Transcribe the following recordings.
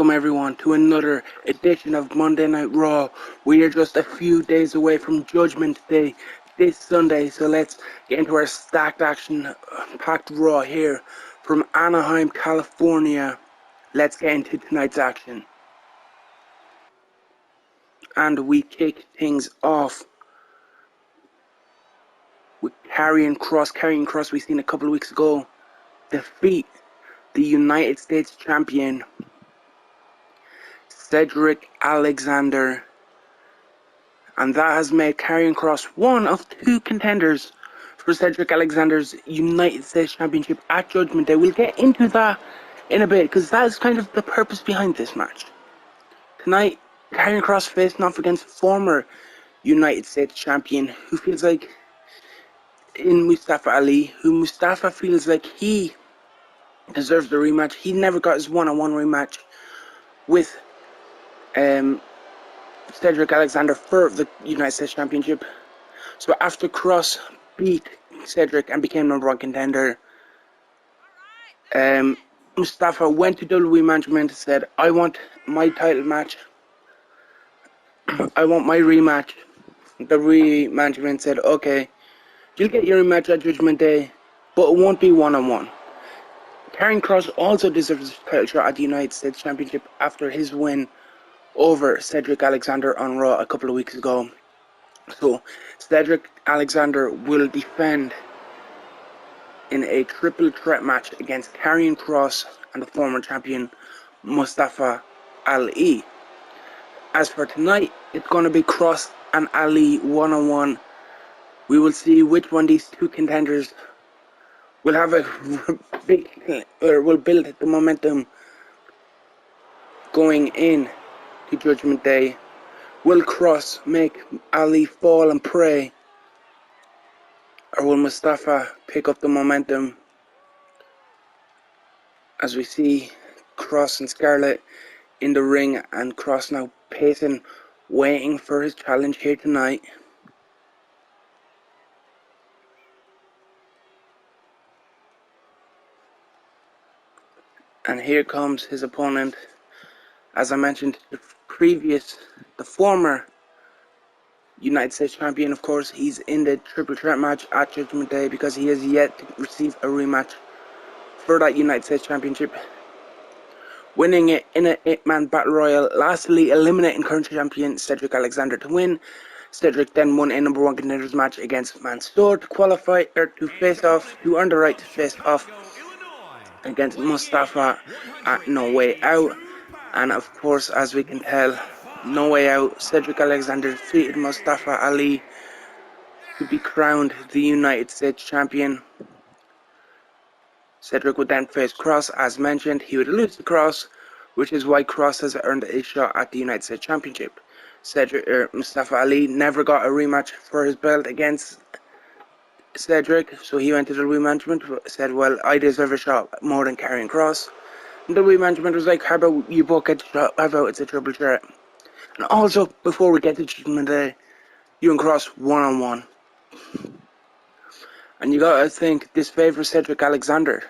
Welcome everyone to another edition of Monday Night Raw. We are just a few days away from Judgment Day this Sunday, so let's get into our stacked action packed Raw here from Anaheim, California. Let's get into tonight's action. And we kick things off with Karrion Kross we seen a couple of weeks ago defeat the United States Champion Cedric Alexander, and that has made Karrion Kross one of two contenders for Cedric Alexander's United States Championship at Judgment Day. We'll get into that in a bit, because that is kind of the purpose behind this match. Tonight, Karrion Kross facing off against former United States Champion, who feels like in Mustafa Ali, who Mustafa feels like he deserves the rematch. He never got his one-on-one rematch with Cedric Alexander for the United States Championship. So after Kross beat Cedric and became #1 contender, Mustafa went to WWE management and said, I want my title match. I want my rematch. The management said, okay, you'll get your rematch at Judgment Day, but it won't be one-on-one. Karrion Kross also deserves a title shot at the United States Championship after his win over Cedric Alexander on Raw a couple of weeks ago. So Cedric Alexander will defend in a triple threat match against Karrion Kross and the former champion Mustafa Ali. As for tonight, it's going to be Kross and Ali one-on-one. We will see which one of these two contenders will have a will build the momentum going in to Judgment Day. Will Kross make Ali fall and pray, or will Mustafa pick up the momentum? As we see Kross and Scarlett in the ring, and Kross now pacing, waiting for his challenge here tonight. And here comes his opponent. As I mentioned, the former United States Champion, of course, he's in the triple threat match at Judgment Day because he has yet to receive a rematch for that United States Championship, winning it in an 8-man battle royal, lastly eliminating current champion Cedric Alexander to win. Cedric then won a #1 contenders match against Mansoor to qualify, or to earn the right to face off against Mustafa at No Way Out. And of course, as we can tell, No Way Out, Cedric Alexander defeated Mustafa Ali to be crowned the United States Champion. Cedric would then face Kross. As mentioned, he would lose to Kross, which is why Kross has earned a shot at the United States Championship. Mustafa Ali never got a rematch for his belt against Cedric, so he went to the management, said, well, I deserve a shot more than Karrion Kross. And the management was like, how about you both get a shot? How about it's a triple threat? And also, before we get to Judgment Day, you and Kross one-on-one. And you gotta think, this favours Cedric Alexander.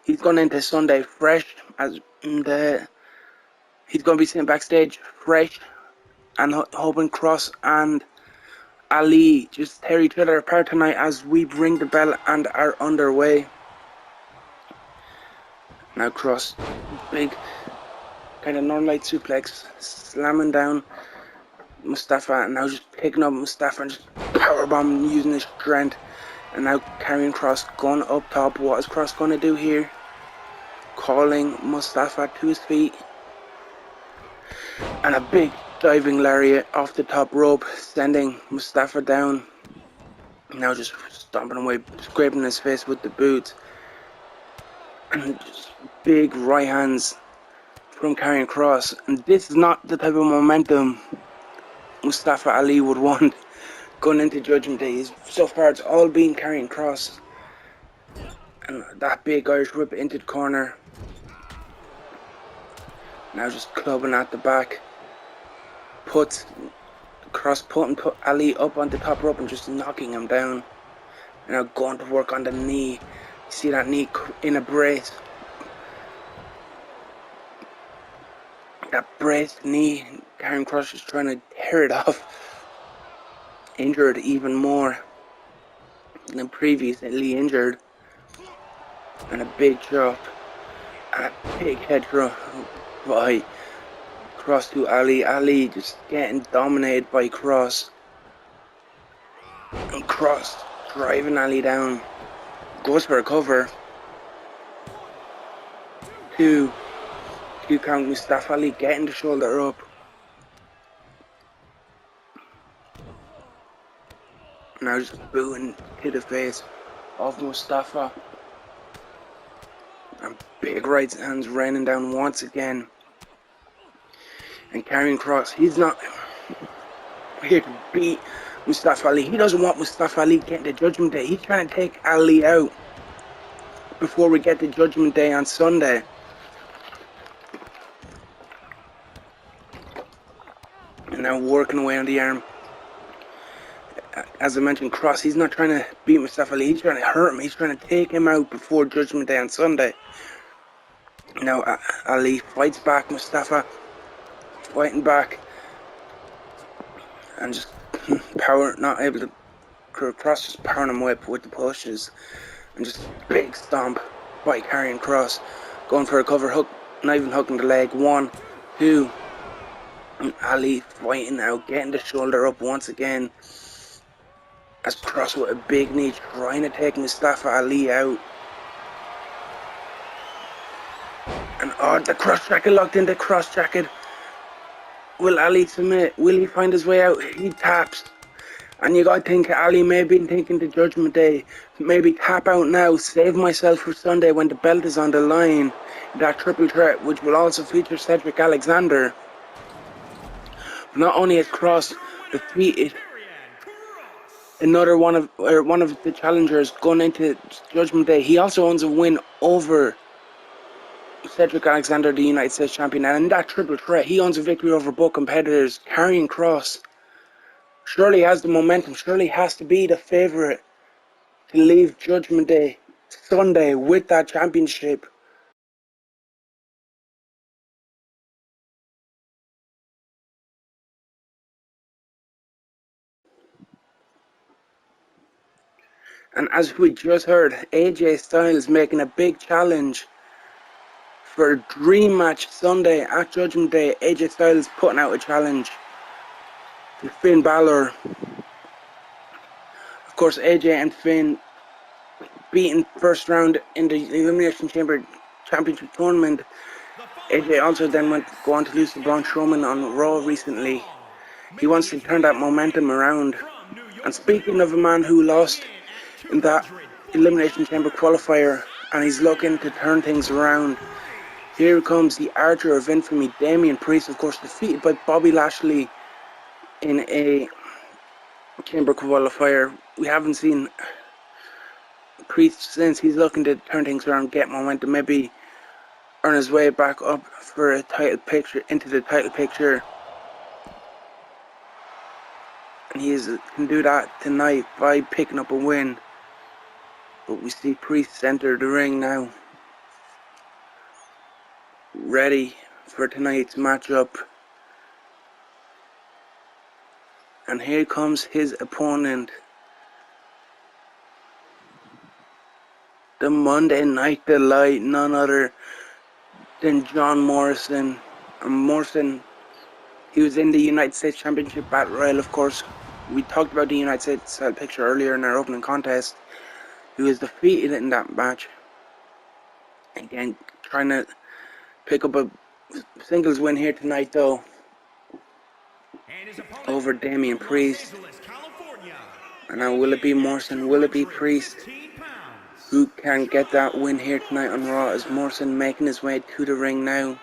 He's gone into Sunday fresh, he's gonna be sitting backstage fresh, and hoping Kross and Ali just tear each other apart tonight as we ring the bell and are underway. Now Kross, big kind of non-light suplex, slamming down Mustafa, and now just picking up Mustafa and just powerbombing using his strength. And now Karrion Kross going up top. What is Kross going to do here? Calling Mustafa to his feet, and a big diving lariat off the top rope, sending Mustafa down. Now just stomping away, scraping his face with the boots. And just big right hands from Karrion Kross. And this is not the type of momentum Mustafa Ali would want going into Judgment Day. So far it's all been Karrion Kross. And that big Irish whip into the corner. Now just clubbing at the back. Kross putting Ali up on the top rope and just knocking him down. And now going to work on the knee. You see that knee in a brace. That braced knee, Karrion Kross is trying to tear it off. Injured even more than previously injured. And a big chop. And a big head drop by Kross to Ali. Ali just getting dominated by Kross. And Kross driving Ali down. Goes for a cover. Two count. Mustafa Ali getting the shoulder up. Now just booing to the face of Mustafa. And big right hands raining down once again. And Karrion Kross, he's not here to beat Mustafa Ali. He doesn't want Mustafa Ali getting the Judgment Day. He's trying to take Ali out before we get the Judgment Day on Sunday. And now working away on the arm. As I mentioned, Kross, he's not trying to beat Mustafa Ali. He's trying to hurt him. He's trying to take him out before Judgment Day on Sunday. Now Ali fights back. Mustafa fighting back. And just not able to. Kross just powering him away with the pushes. And just big stomp by Karrion Kross. Going for a cover hook. Not even hooking the leg. 1, 2. And Ali fighting now. Getting the shoulder up once again. As Kross with a big knee trying to take Mustafa Ali out. And the cross jacket locked in the cross jacket. Will Ali submit? Will he find his way out? He taps. And you gotta think Ali may be thinking the Judgment Day. Maybe tap out now, save myself for Sunday when the belt is on the line. That triple threat, which will also feature Cedric Alexander. Not only has Kross defeated another one of the challengers going into Judgment Day, he also owns a win over Cedric Alexander, the United States Champion, and in that triple threat, he owns a victory over both competitors. Karrion Kross surely has the momentum, surely has to be the favourite to leave Judgment Day Sunday with that championship. And as we just heard, AJ Styles making a big challenge for a dream match Sunday at Judgment Day. AJ Styles putting out a challenge to Finn Balor. Of course, AJ and Finn beaten first round in the Elimination Chamber Championship tournament. AJ also then went go on to lose to Braun Strowman on Raw recently. He wants to turn that momentum around. And speaking of a man who lost in that Elimination Chamber qualifier, and he's looking to turn things around, here comes the Archer of Infamy, Damian Priest, of course, defeated by Bobby Lashley in a Chamber qualifier. We haven't seen Priest since. He's looking to turn things around, get momentum, maybe earn his way back up for a title picture, into the title picture. And he can do that tonight by picking up a win. But we see Priest enter the ring now, ready for tonight's matchup. And here comes his opponent, the Monday Night Delight, none other than John Morrison. And Morrison, he was in the United States Championship Battle Royal, of course. We talked about the United States title picture earlier in our opening contest. He was defeated in that match. Again, trying to pick up a singles win here tonight, though, over Damian Priest. And now, will it be Morrison? Will it be Priest who can get that win here tonight on Raw? Is Morrison making his way to the ring now?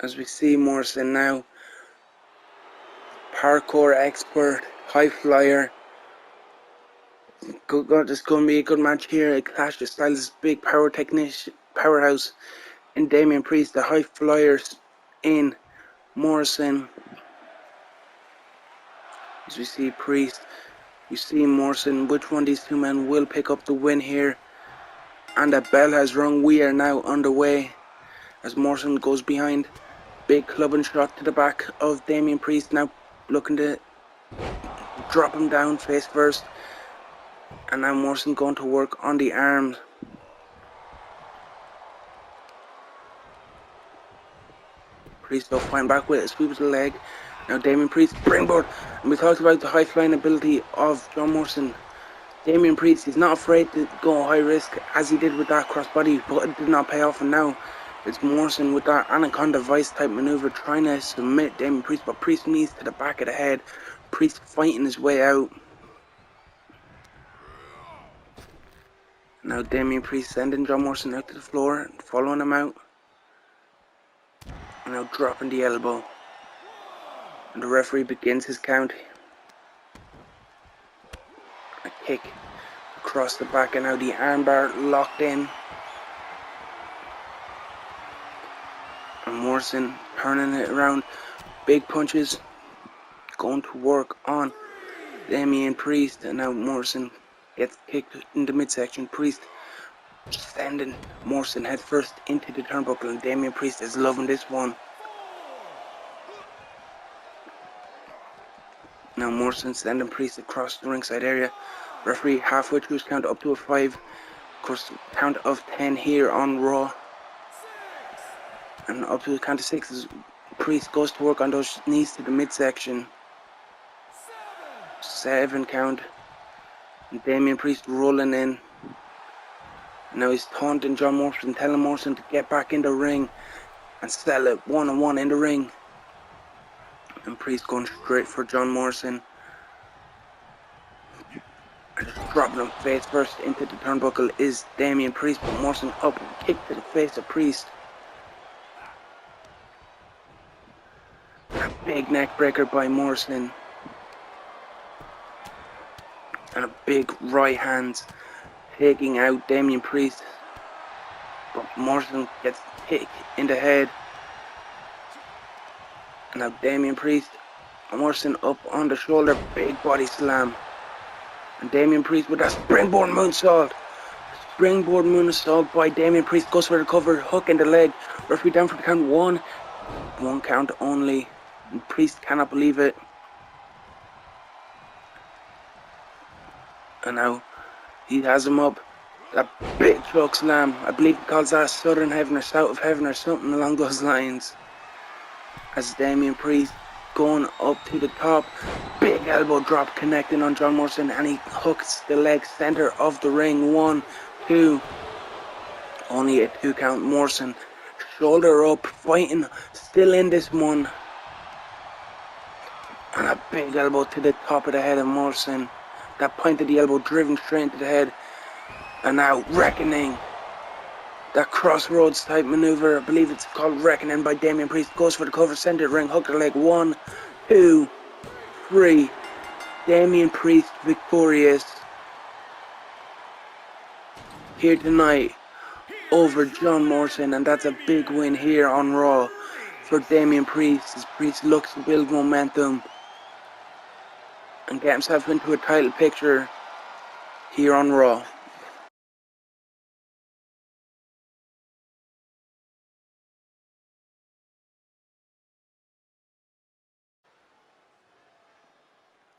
As we see Morrison now, parkour expert, high flyer. This is going to be a good match here. A clash of styles, big powerhouse in Damian Priest, the high flyers in Morrison. As we see Priest You see Morrison, which one of these two men will pick up the win here? And the bell has rung. We are now underway as Morrison goes behind. Big clubbing shot to the back of Damian Priest, now looking to drop him down face first. And now Morrison going to work on the arms. Priest though fighting back with a sweep of the leg. Now Damian Priest, springboard. And we talked about the high flying ability of John Morrison. Damian Priest, he's not afraid to go high risk as he did with that crossbody, but it did not pay off. And now it's Morrison with that Anaconda Vice type maneuver trying to submit Damian Priest, but Priest knees to the back of the head. Priest fighting his way out. Now Damian Priest sending John Morrison out to the floor and following him out. And now dropping the elbow. And the referee begins his count. A kick across the back, and now the armbar locked in. And Morrison turning it around. Big punches going to work on Damian Priest, and now Morrison gets kicked in the midsection. Priest sending Morrison head first into the turnbuckle, and Damian Priest is loving this one. Now Morrison sending Priest across the ringside area. Referee halfway through his count up to a 5. Of course, count of 10 here on Raw. And up to the count of 6 as Priest goes to work on those knees to the midsection. 7 count. And Damian Priest rolling in. Now he's taunting John Morrison, telling Morrison to get back in the ring and settle it one-on-one in the ring. And Priest going straight for John Morrison. And just dropping him face first into the turnbuckle is Damian Priest, but Morrison up and kick to the face of Priest. A big neck breaker by Morrison. And a big right hand taking out Damian Priest. But Morrison gets hit in the head. And now Damian Priest, Morrison up on the shoulder, big body slam. And Damian Priest with that springboard moonsault. Springboard moonsault by Damian Priest, goes for the cover, hook in the leg. Referee down for the count. 1 count only. And Priest cannot believe it. And now he has him up. That big choke slam. I believe he calls that Southern Heaven or South of Heaven or something along those lines. As Damian Priest going up to the top. Big elbow drop connecting on John Morrison, and he hooks the leg center of the ring. 1, 2. Only a 2 count. Morrison shoulder up, fighting, still in this one. And a big elbow to the top of the head of Morrison. That point of the elbow driven straight into the head. And now Reckoning. That crossroads type maneuver, I believe it's called Reckoning by Damian Priest, goes for the cover, center ring, hook the leg. 1, 2, 3. Damian Priest victorious here tonight over John Morrison, and that's a big win here on Raw for Damian Priest, as Priest looks to build momentum and get himself into a title picture here on Raw.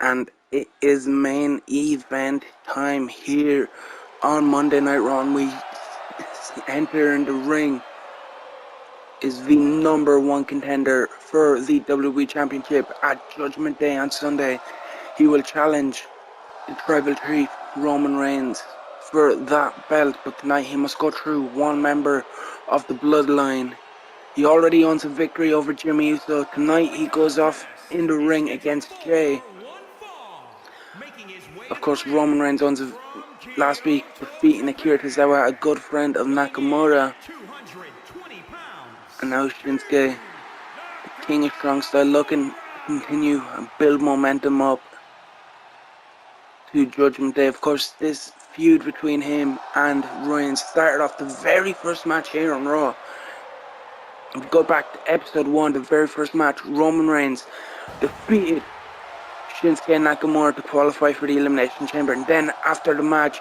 And it is main event time here on Monday Night Raw, and we enter in the ring is the #1 contender for the WWE Championship at Judgment Day on Sunday. He will challenge the Tribal Chief Roman Reigns for that belt, but tonight he must go through one member of the Bloodline. He already owns a victory over Jimmy Uso. Tonight he goes off in the ring against Jay. Of course, Roman Reigns owns last week defeating Akira Tozawa, a good friend of Nakamura. And now Shinsuke, the King of Strong Style, looking to continue and build momentum up to Judgment Day. Of course, this feud between him and Reigns started off the very first match here on Raw. If we go back to episode 1, the very first match, Roman Reigns defeated Shinsuke Nakamura to qualify for the Elimination Chamber. And then after the match,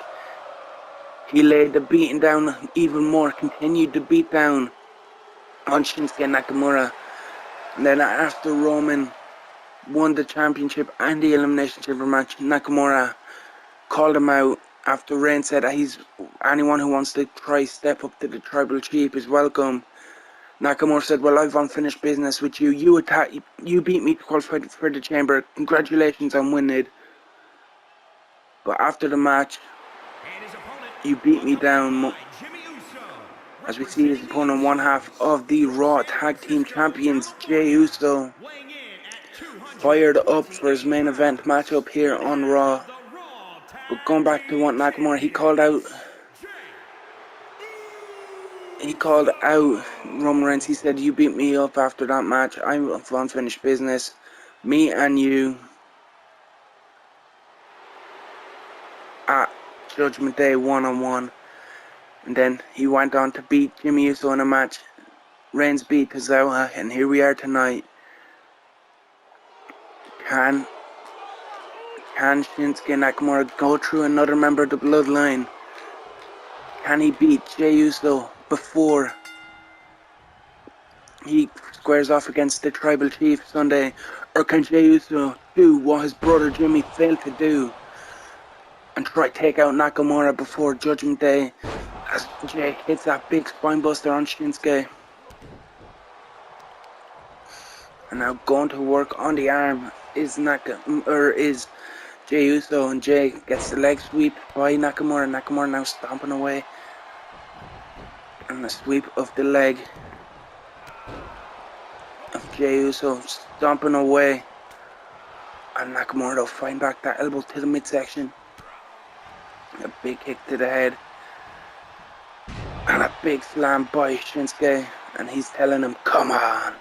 he laid the beating down even more, continued to beat down on Shinsuke Nakamura. And then after Roman won the championship and the Elimination Chamber match, Nakamura called him out after Reigns said that anyone who wants to try step up to the tribal chief is welcome. Nakamura said, well, I've unfinished business with you. You beat me to qualify for the chamber. Congratulations on winning. But after the match, you beat me down. As we see his opponent, one half of the Raw Tag Team Champions, Jey Uso, fired up for his main event matchup here on Raw. But going back to what Nakamura, he called out Roman Reigns. He said, you beat me up after that match. I'm unfinished business. Me and you at Judgment Day 1-on-1. And then he went on to beat Jimmy Uso in a match. Reigns beat Tozawa, and here we are tonight. Can Shinsuke Nakamura go through another member of the bloodline? Can he beat Jey Uso before he squares off against the Tribal Chief Sunday? Or can Jey Uso do what his brother Jimmy failed to do and try to take out Nakamura before Judgment Day, as Jey hits that big spinebuster on Shinsuke? And now going to work on the arm is Jey Uso, and Jey gets the leg sweep by Nakamura. Nakamura now stomping away, and the sweep of the leg of Jey Uso stomping away, and Nakamura though fighting back that elbow to the midsection. A big kick to the head, and a big slam by Shinsuke, and he's telling him, come on.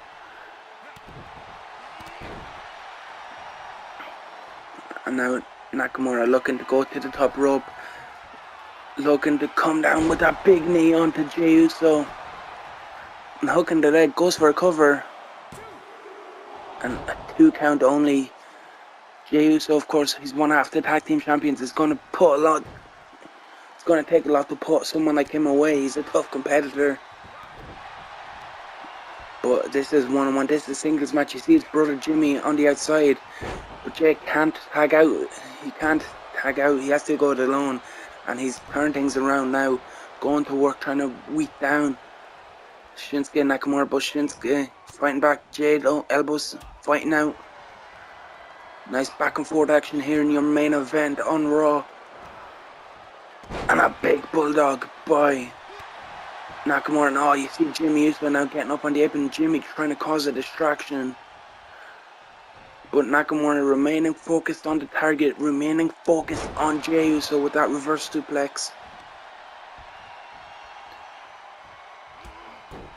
And now Nakamura looking to go to the top rope, looking to come down with that big knee onto Jey Uso, and hooking the leg, goes for a cover, and a 2 count only. Jey Uso, of course, he's one half the tag team champions. It's going to take a lot to put someone like him away. He's a tough competitor. But this is 1-on-1. This is a singles match. You see his brother Jimmy on the outside, but Jey can't tag out. He can't tag out. He has to go it alone, and he's turned things around now, going to work, trying to weed down Shinsuke Nakamura. But Shinsuke fighting back. Jey elbows fighting out. Nice back and forth action here in your main event on Raw. And a big bulldog by Nakamura. And you see Jimmy Uso now getting up on the apron. Jimmy trying to cause a distraction. But Nakamura remaining focused on the target, remaining focused on Jey Uso with that reverse suplex.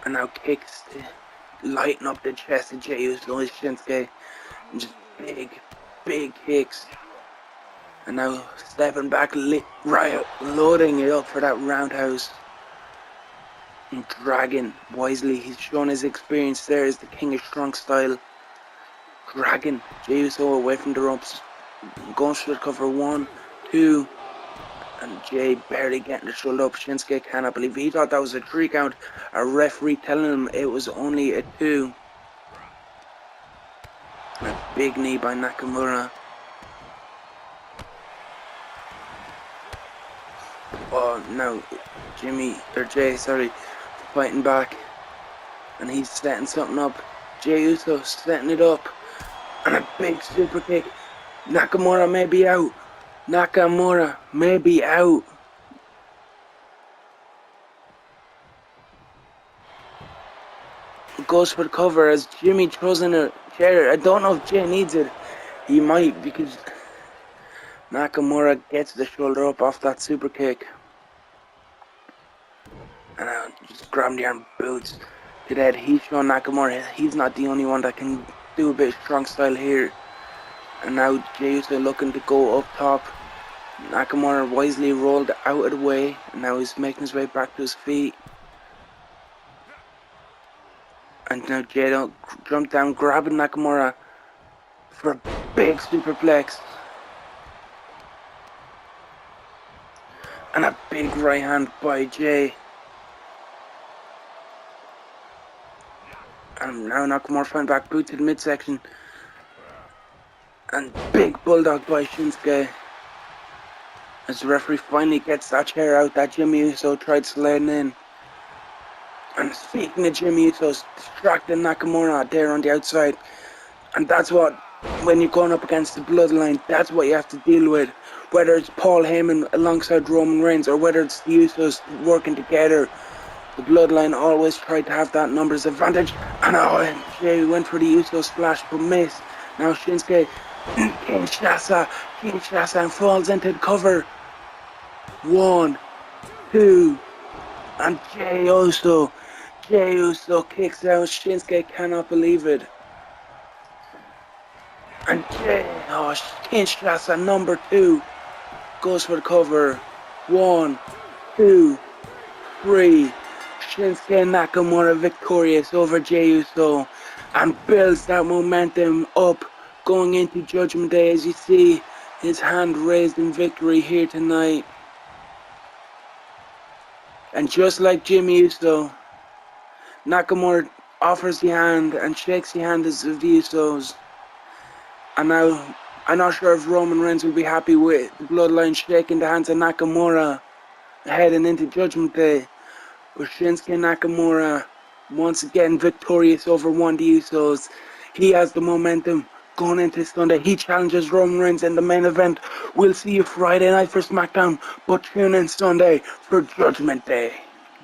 And now kicks to lighten up the chest of Jey Uso is Shinsuke. And just big kicks. And now stepping back, loading it up for that roundhouse. And dragging wisely. He's shown his experience there as the King of Strong style. Dragging Jey Uso away from the ropes. Going for the cover. 1, 2. And Jey barely getting the shoulder up. Shinsuke cannot believe he thought that was a 3 count. A referee telling him it was only a 2. A big knee by Nakamura. Oh, now Jey, fighting back. And he's setting something up. Jey Uso setting it up. And a big super kick. Nakamura may be out. Nakamura may be out. Goes for the cover as Jimmy throws in a chair. I don't know if Jey needs it. He might, because Nakamura gets the shoulder up off that super kick. And just grab the arm boots to the head. He's showing Nakamura he's not the only one that can do a bit of strong style here. And now Jey Uso looking to go up top. Nakamura wisely rolled out of the way, and now he's making his way back to his feet. And now Jey jump down, grabbing Nakamura for a big superplex. And a big right hand by Jay. And now Nakamura find back boot to the midsection. And big bulldog by Shinsuke. As the referee finally gets that chair out that Jimmy Uso tried sliding in. And speaking of Jimmy Uso's distracting Nakamura there on the outside. And that's what, when you're going up against the bloodline, that's what you have to deal with. Whether it's Paul Heyman alongside Roman Reigns or whether it's the Usos working together. The bloodline always tried to have that numbers advantage. And Jay went for the Uso splash but missed. Now Shinsuke, Kinshasa and falls into the cover. 1, 2, and Jey Uso kicks out. Shinsuke cannot believe it. And Kinshasa number 2 goes for the cover. 1, 2, 3. Shinsuke Nakamura victorious over Jey Uso and builds that momentum up going into Judgment Day, as you see his hand raised in victory here tonight. And just like Jimmy Uso, Nakamura offers the hand and shakes the hand of the Usos. And now, I'm not sure if Roman Reigns will be happy with the bloodline shaking the hands of Nakamura heading into Judgment Day. But Shinsuke Nakamura, once again victorious over one of the Usos. He has the momentum going into Sunday. He challenges Roman Reigns in the main event. We'll see you Friday night for SmackDown, but tune in Sunday for Judgment Day.